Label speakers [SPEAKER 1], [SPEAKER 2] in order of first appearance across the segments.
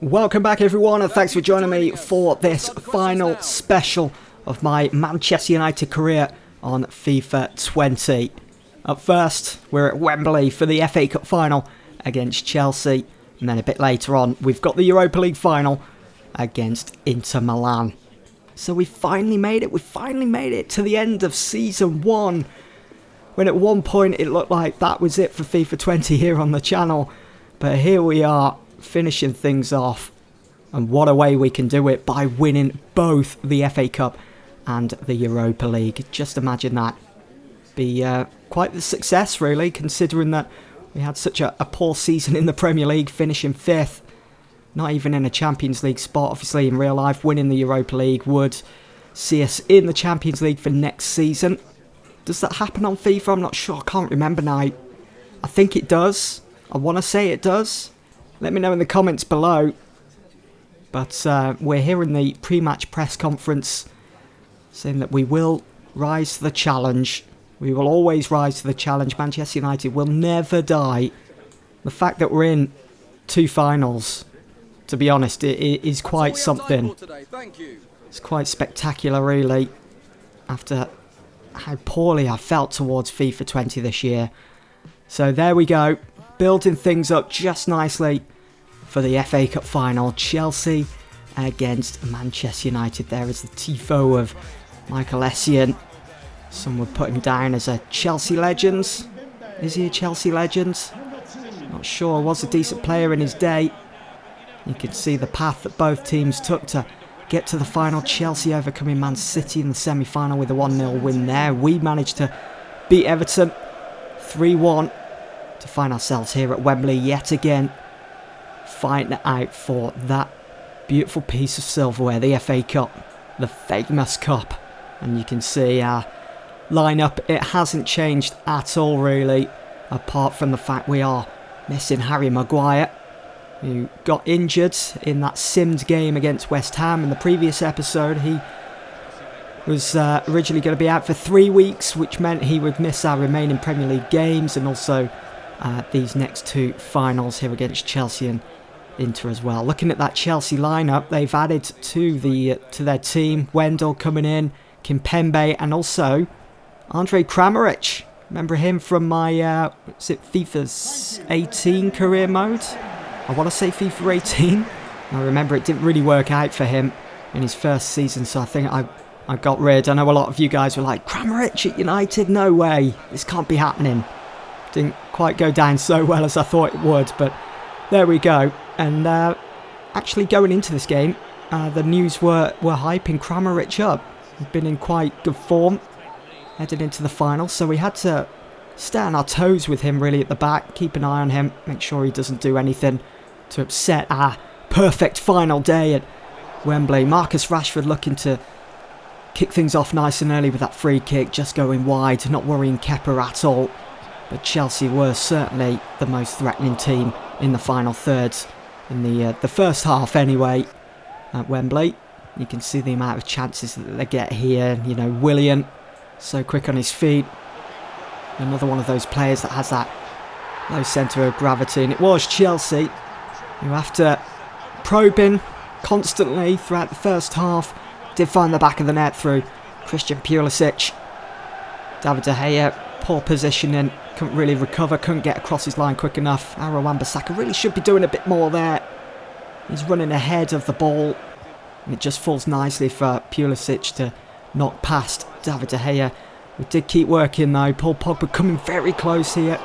[SPEAKER 1] Welcome back everyone, and thanks for joining me for this final special of my Manchester United career on FIFA 20. Up first, we're at Wembley for the FA Cup final against Chelsea, and then a bit later on we've got the Europa League final against Inter Milan. So we finally made it to the end of Season 1, when at one point it looked like that was it for FIFA 20 here on the channel, but here we are, finishing things off, and what a way we can do it by winning both the FA Cup and the Europa League. Just imagine that. Be quite the success really, considering that we had such a poor season in the Premier League, finishing 5th, not even in a Champions League spot. Obviously in real life, winning the Europa League would see us in the Champions League for next season. Does that happen on FIFA? I'm not sure, I can't remember now. I think it does. I want to say it does. Let me know in the comments below. But we're hearing the pre-match press conference saying that we will rise to the challenge. We will always rise to the challenge. Manchester United will never die. The fact that we're in 2 finals, to be honest, it is quite something. It's quite spectacular really, after how poorly I felt towards FIFA 20 this year. So there we go. Building things up just nicely for the FA Cup final. Chelsea against Manchester United. There is the tifo of Michael Essien. Some would put him down as a Chelsea legend. Is he a Chelsea legend? Not sure. Was a decent player in his day. You can see the path that both teams took to get to the final. Chelsea overcoming Man City in the semi-final with a 1-0 win there. We managed to beat Everton 3-1. To find ourselves here at Wembley yet again, fighting it out for that beautiful piece of silverware, the FA Cup, the famous cup. And you can see our lineup, it hasn't changed at all really, apart from the fact we are missing Harry Maguire, who got injured in that simmed game against West Ham in the previous episode. He was originally going to be out for 3 weeks, which meant he would miss our remaining Premier League games, and also these next 2 finals here against Chelsea and Inter as well. Looking at that Chelsea lineup, they've added to their team Wendell coming in, Kimpembe, and also Andre Kramaric. Remember him from my is it FIFA's 18 career mode? I want to say FIFA 18. I remember it didn't really work out for him in his first season, so I think I got rid. I know a lot of you guys were like, Kramaric at United? No way, this can't be happening. Didn't quite go down so well as I thought it would, but there we go. And actually going into this game, the news were hyping Kramaric up. He'd been in quite good form heading into the final, so we had to stay on our toes with him really at the back, keep an eye on him, make sure he doesn't do anything to upset our perfect final day at Wembley. Marcus Rashford looking to kick things off nice and early with that free kick, just going wide, not worrying Kepa at all. But Chelsea were certainly the most threatening team in the final thirds, in the first half anyway, at Wembley. You can see the amount of chances that they get here. You know, Willian, so quick on his feet. Another one of those players that has that low centre of gravity. And it was Chelsea who, after probing constantly throughout the first half, did find the back of the net through Christian Pulisic. David De Gea, poor positioning, couldn't really recover, couldn't get across his line quick enough. Aaron Wan-Bissaka really should be doing a bit more there. He's running ahead of the ball, and it just falls nicely for Pulisic to knock past David De Gea. We did keep working though. Paul Pogba coming very close here.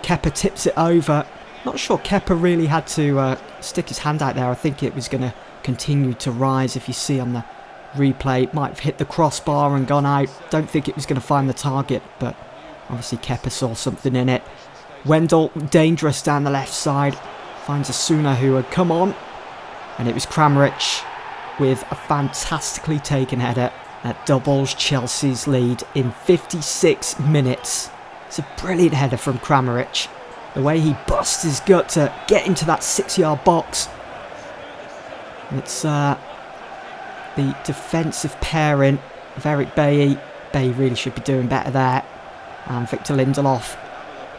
[SPEAKER 1] Kepa tips it over. Not sure Kepa really had to stick his hand out there. I think it was going to continue to rise. If you see on the replay, might have hit the crossbar and gone out. Don't think it was going to find the target, but obviously Kepa saw something in it. Wendell, dangerous down the left side. Finds Asuna, who had come on. And it was Kramaric with a fantastically taken header that doubles Chelsea's lead in 56 minutes. It's a brilliant header from Kramaric. The way he busts his gut to get into that 6-yard box. It's the defensive pairing of Eric Bailly. Bailly really should be doing better there. And Victor Lindelof.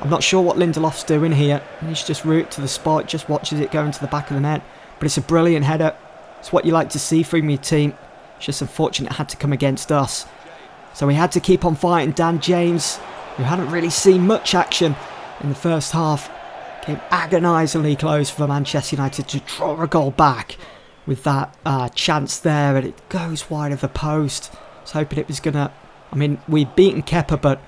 [SPEAKER 1] I'm not sure what Lindelof's doing here. He's just route to the spot, just watches it go into the back of the net. but it's a brilliant header. It's what you like to see from your team. It's just unfortunate it had to come against us. So we had to keep on fighting. Dan James, who hadn't really seen much action in the first half, came agonisingly close for Manchester United to draw a goal back with that chance there, and it goes wide of the post. I was hoping it was going to... I mean, we'd beaten Kepa, but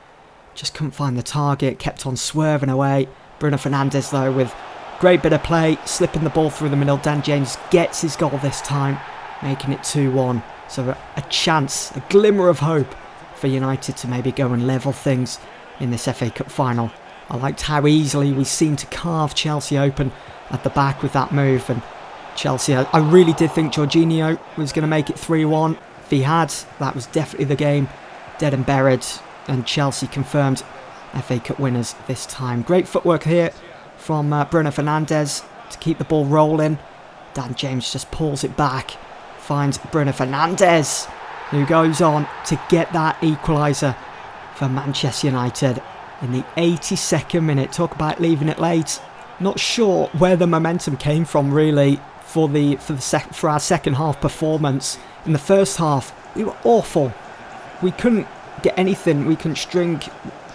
[SPEAKER 1] just couldn't find the target, kept on swerving away. Bruno Fernandes, though, with great bit of play, slipping the ball through the middle. Dan James gets his goal this time, making it 2-1. So a chance, a glimmer of hope for United to maybe go and level things in this FA Cup final. I liked how easily we seemed to carve Chelsea open at the back with that move. And Chelsea, I really did think Jorginho was going to make it 3-1. If he had, that was definitely the game dead and buried. And Chelsea confirmed FA Cup winners this time. Great footwork here from Bruno Fernandes to keep the ball rolling. Dan James just pulls it back, finds Bruno Fernandes, who goes on to get that equaliser for Manchester United in the 82nd minute. Talk about leaving it late. Not sure where the momentum came from really for our second half performance. In the first half, we were awful. We couldn't get anything. We couldn't string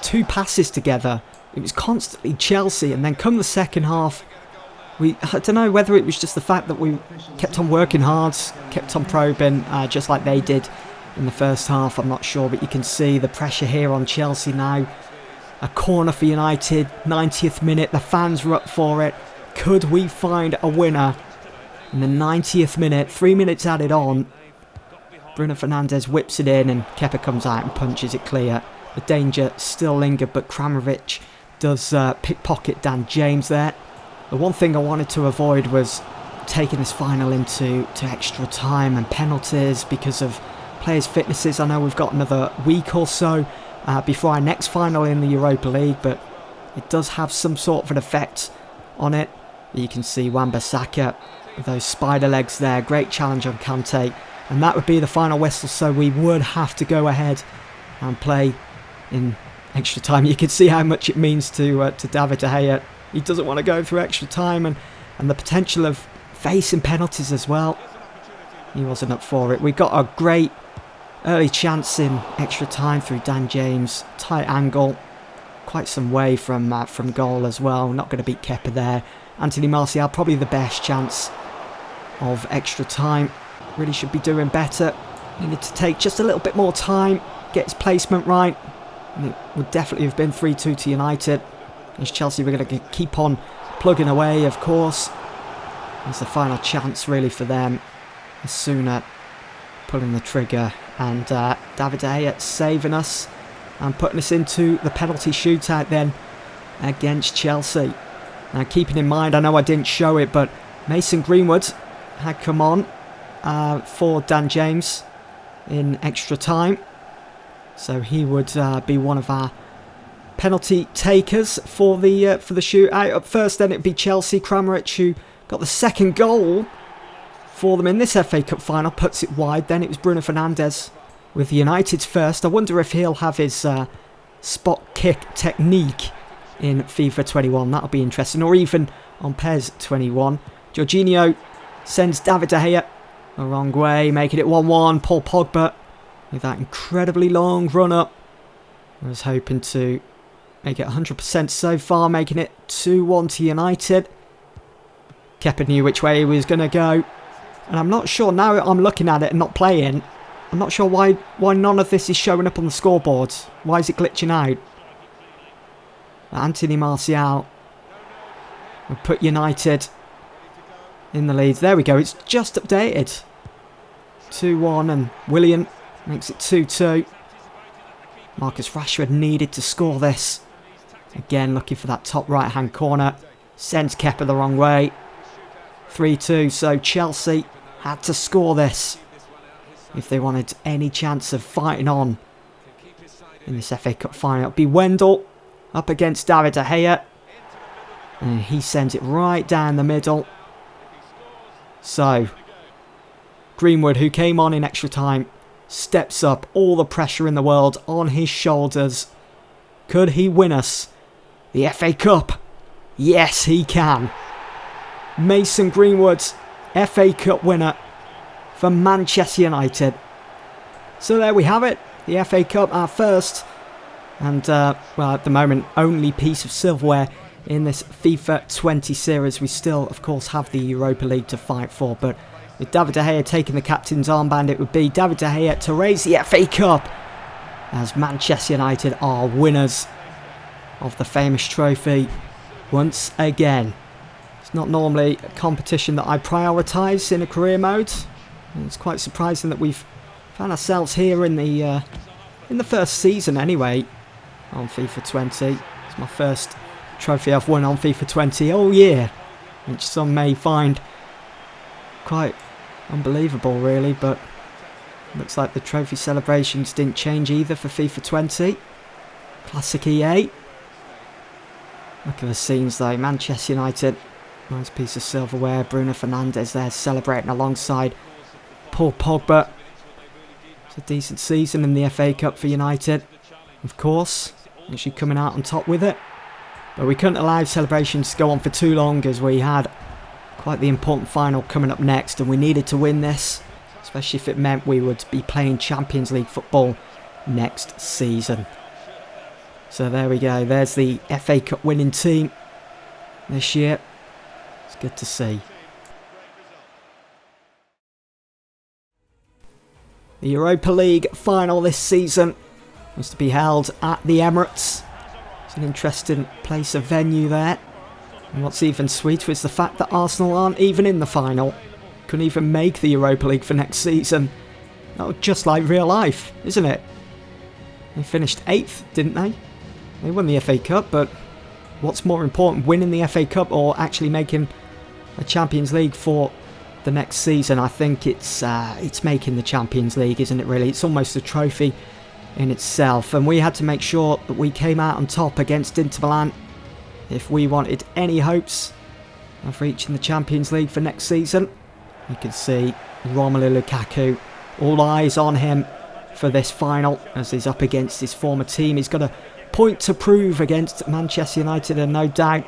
[SPEAKER 1] 2 passes together. It was constantly Chelsea, and then come the second half, I don't know whether it was just the fact that we kept on working hard, kept on probing, just like they did in the first half. I'm not sure, but you can see the pressure here on Chelsea now. A corner for United, 90th minute, the fans were up for it. Could we find a winner? In the 90th minute, 3 minutes added on, Bruno Fernandes whips it in and Kepa comes out and punches it clear. The danger still lingered, but Kramaric does pickpocket Dan James there. The one thing I wanted to avoid was taking this final into extra time and penalties because of players' fitnesses. I know we've got another week or so before our next final in the Europa League, but it does have some sort of an effect on it. You can see Wan-Bissaka with those spider legs there. Great challenge on Kante, and that would be the final whistle, so we would have to go ahead and play in extra time. You can see how much it means to David De Gea. He doesn't want to go through extra time, and the potential of facing penalties as well. He wasn't up for it. We got a great early chance in extra time through Dan James. Tight angle, quite some way from goal as well. Not going to beat Kepa there. Anthony Martial, probably the best chance of extra time. Really should be doing better. Needed to take just a little bit more time, get his placement right, and it would definitely have been 3-2 to United. As Chelsea were going to keep on plugging away, of course. It's the final chance really for them. Asuna pulling the trigger, and David De Gea saving us and putting us into the penalty shootout then against Chelsea. Now, keeping in mind, I know I didn't show it, but Mason Greenwood had come on for Dan James in extra time, so he would be one of our penalty takers for the shootout. Up first, then it'd be Chelsea. Kramaric, who got the second goal for them in this FA Cup final, puts it wide. Then it was Bruno Fernandes with United's first. I wonder if he'll have his spot kick technique in FIFA 21. That'll be interesting, or even on PES 21. Jorginho sends David De Gea the wrong way, making it 1-1. Paul Pogba with that incredibly long run up. I was hoping to make it 100% so far, making it 2-1 to United. Kepa knew which way he was going to go. And I'm not sure, now I'm looking at it and not playing, I'm not sure why none of this is showing up on the scoreboard. Why is it glitching out? Anthony Martial will put United in the lead. There we go, it's just updated. 2-1, and Willian makes it 2-2. Marcus Rashford needed to score this. Again, looking for that top right-hand corner. Sends Kepa the wrong way. 3-2, so Chelsea had to score this if they wanted any chance of fighting on in this FA Cup final. It'll be Wendell up against David De Gea, and he sends it right down the middle. So Greenwood, who came on in extra time, steps up, all the pressure in the world on his shoulders. Could he win us the FA Cup? Yes, he can. Mason Greenwood FA Cup winner for Manchester United. So there we have it. The FA Cup, our first and, well, at the moment, only piece of silverware in this FIFA 20 series. We still, of course, have the Europa League to fight for, but with David De Gea taking the captain's armband, it would be David De Gea to raise the FA Cup as Manchester United are winners of the famous trophy once again. It's not normally a competition that I prioritise in a career mode, and it's quite surprising that we've found ourselves here in the first season anyway on FIFA 20. It's my first trophy I've won on FIFA 20 all year, which some may find quite unbelievable really, but looks like the trophy celebrations didn't change either for FIFA 20. Classic EA. Look at the scenes though. Manchester United, nice piece of silverware. Bruno Fernandes there celebrating alongside Paul Pogba. It's a decent season in the FA Cup for United, of course, actually coming out on top with it. But we couldn't allow celebrations to go on for too long as we had quite the important final coming up next, and we needed to win this, especially if it meant we would be playing Champions League football next season. So there we go, there's the FA Cup winning team this year. It's good to see. The Europa League final this season was to be held at the Emirates. It's an interesting place of venue there. And what's even sweeter is the fact that Arsenal aren't even in the final. Couldn't even make the Europa League for next season. Oh, just like real life, isn't it? They finished 8th, didn't they? They won the FA Cup, but what's more important, winning the FA Cup or actually making a Champions League for the next season? I think it's making the Champions League, isn't it really? It's almost a trophy in itself, and we had to make sure that we came out on top against Inter Milan if we wanted any hopes of reaching the Champions League for next season. You can see Romelu Lukaku, all eyes on him for this final as he's up against his former team. He's got a point to prove against Manchester United, and no doubt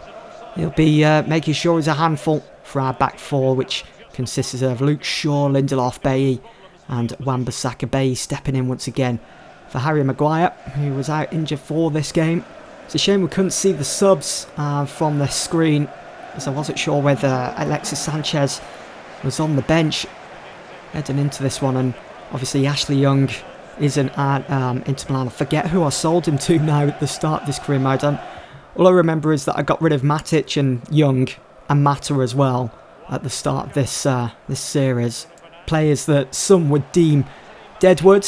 [SPEAKER 1] he'll be making sure he's a handful for our back four, which consists of Luke Shaw, Lindelof, Bailly and Wan-Bissaka. Bailly stepping in once again for Harry Maguire, who was out injured for this game. It's a shame we couldn't see the subs from the screen, as I wasn't sure whether Alexis Sanchez was on the bench heading into this one, and obviously Ashley Young isn't at Inter Milan. I forget who I sold him to now at the start of this career mode. All I remember is that I got rid of Matic and Young and Mata as well at the start of this series. Players that some would deem deadwood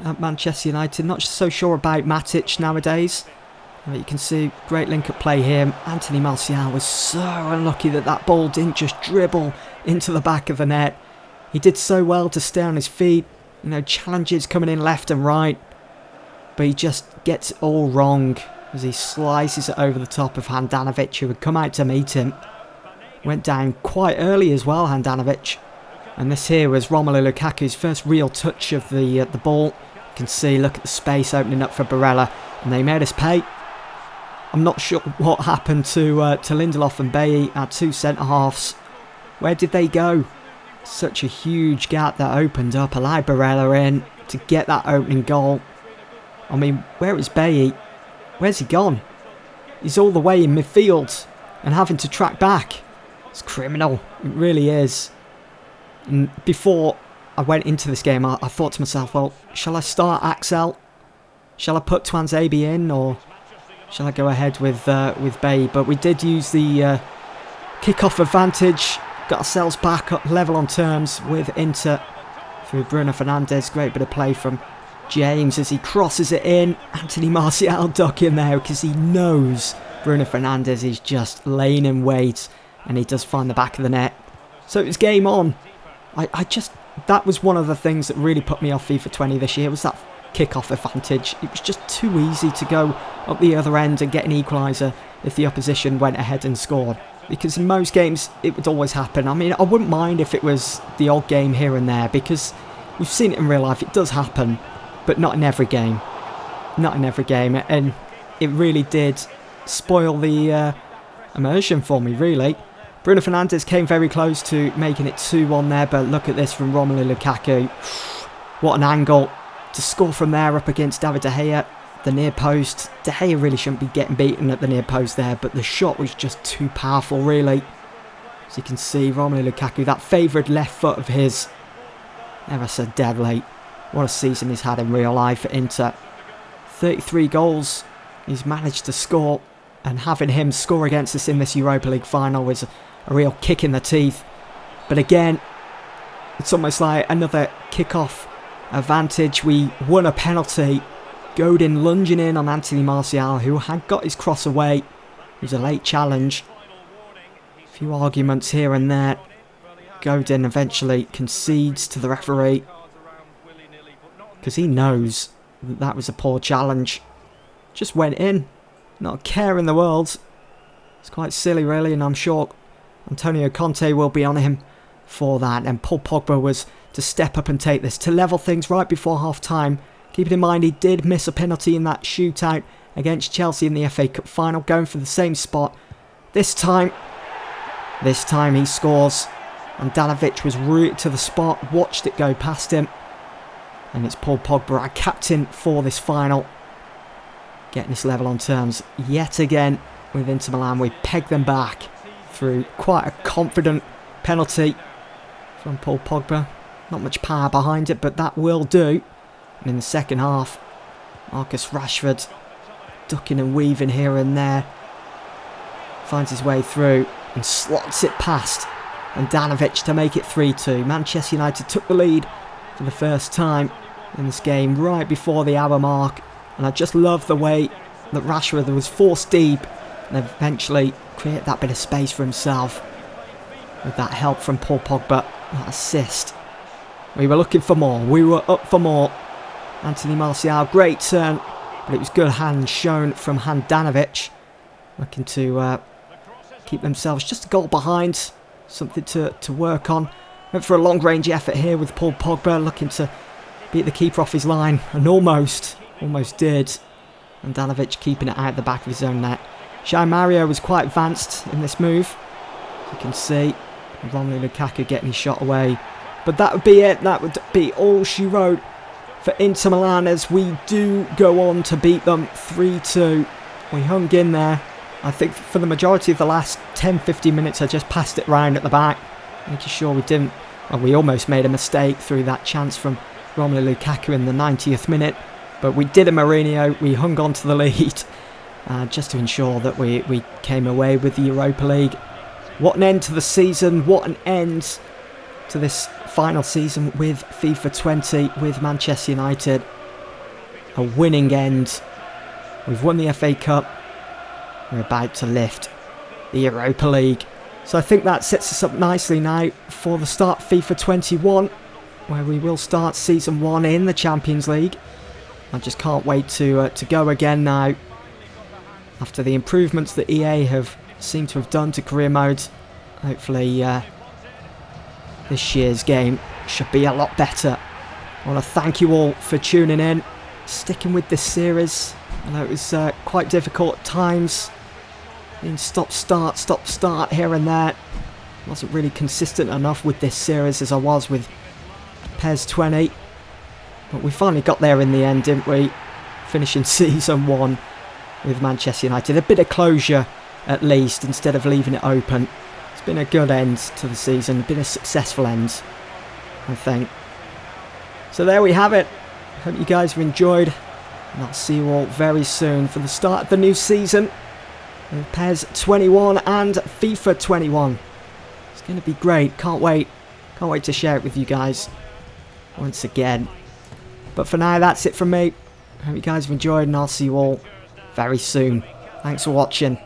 [SPEAKER 1] at Manchester United. Not so sure about Matic nowadays. You can see great link-up play here. Anthony Martial was so unlucky that that ball didn't just dribble into the back of the net. He did so well to stay on his feet. You know, challenges coming in left and right. But he just gets it all wrong as he slices it over the top of Handanovic, who had come out to meet him. Went down quite early as well, Handanovic. And this here was Romelu Lukaku's first real touch of the ball. You can see, look at the space opening up for Barella. And they made us pay. I'm not sure what happened to Lindelof and Bailly, our two centre-halves. Where did they go? Such a huge gap that opened up. Allowed Barella in to get that opening goal. I mean, where is Bailly? Where's he gone? He's all the way in midfield and having to track back. It's criminal. It really is. And before I went into this game, I thought to myself, well, shall I start Axel? Shall I put Twanzebe in, or shall I go ahead with Bailly? But we did use the kick-off advantage. Got ourselves back up level on terms with Inter through Bruno Fernandes. Great bit of play from James as he crosses it in. Anthony Martial ducking there because he knows Bruno Fernandes is just laying in wait, and he does find the back of the net. So it was game on. That was one of the things that really put me off FIFA 20 this year, was that kick-off advantage. It was just too easy to go up the other end and get an equaliser if the opposition went ahead and scored. Because in most games, it would always happen. I mean, I wouldn't mind if it was the odd game here and there, because we've seen it in real life. It does happen, but not in every game. Not in every game. And it really did spoil the immersion for me, really. Bruno Fernandes came very close to making it 2-1 there, but look at this from Romelu Lukaku. What an angle to score from there up against David De Gea. The near post. De Gea really shouldn't be getting beaten at the near post there, but the shot was just too powerful, really. As you can see, Romelu Lukaku, that favoured left foot of his, never so deadly. What a season he's had in real life at Inter. 33 goals he's managed to score, and having him score against us in this Europa League final was a real kick in the teeth. But again, it's almost like another kick-off advantage. We won a penalty. Godin lunging in on Anthony Martial, who had got his cross away. It was a late challenge. A few arguments here and there. Godin eventually concedes to the referee because he knows that that was a poor challenge. Just went in. Not a care in the world. It's quite silly, really, and I'm sure Antonio Conte will be on him for that. And Paul Pogba was to step up and take this, to level things right before half-time. Keeping in mind he did miss a penalty in that shootout against Chelsea in the FA Cup final, going for the same spot. This time he scores. And Danovic was rooted to the spot, watched it go past him. And it's Paul Pogba, our captain for this final, getting this level on terms yet again with Inter Milan. We peg them back through quite a confident penalty from Paul Pogba. Not much power behind it, but that will do. And in the second half, Marcus Rashford ducking and weaving here and there, finds his way through and slots it past. And Danovic to make it 3-2. Manchester United took the lead for the first time in this game right before the hour mark. And I just love the way that Rashford was forced deep and eventually create that bit of space for himself with that help from Paul Pogba, that assist. We were looking for more. We were up for more. Anthony Martial, great turn, but it was good hands shown from Handanovic, looking to keep themselves just a goal behind. Something to work on. Went for a long-range effort here with Paul Pogba, looking to beat the keeper off his line, and almost did. And Danovic keeping it out the back of his own net. João Mario was quite advanced in this move, as you can see. Romelu Lukaku getting his shot away. But that would be it. That would be all she wrote for Inter Milan, as we do go on to beat them 3-2. We hung in there. I think for the majority of the last 10-15 minutes I just passed it round at the back, making sure we didn't, well, we almost made a mistake through that chance from Romelu Lukaku in the 90th minute, but we did a Mourinho. We hung on to the lead just to ensure that we came away with the Europa League. What an end to the season, what an end to this final season with FIFA 20 with Manchester United. A winning end. We've won the FA Cup. We're about to lift the Europa League. So I think that sets us up nicely now for the start of FIFA 21, where we will start Season 1 in the Champions League. I just can't wait to go again now. After the improvements that EA have seemed to have done to career mode, hopefully this year's game should be a lot better. I want to thank you all for tuning in, sticking with this series. I know it was quite difficult at times. Being stop-start here and there. Wasn't really consistent enough with this series as I was with PES 20. But we finally got there in the end, didn't we? Finishing Season 1 with Manchester United. A bit of closure, at least, instead of leaving it open. It's been a good end to the season. Been a successful end, I think. So there we have it. Hope you guys have enjoyed. And I'll see you all very soon for the start of the new season with PES 21 and FIFA 21. It's going to be great. Can't wait. Can't wait to share it with you guys once again. But for now, that's it from me. Hope you guys have enjoyed, and I'll see you all very soon. Thanks for watching.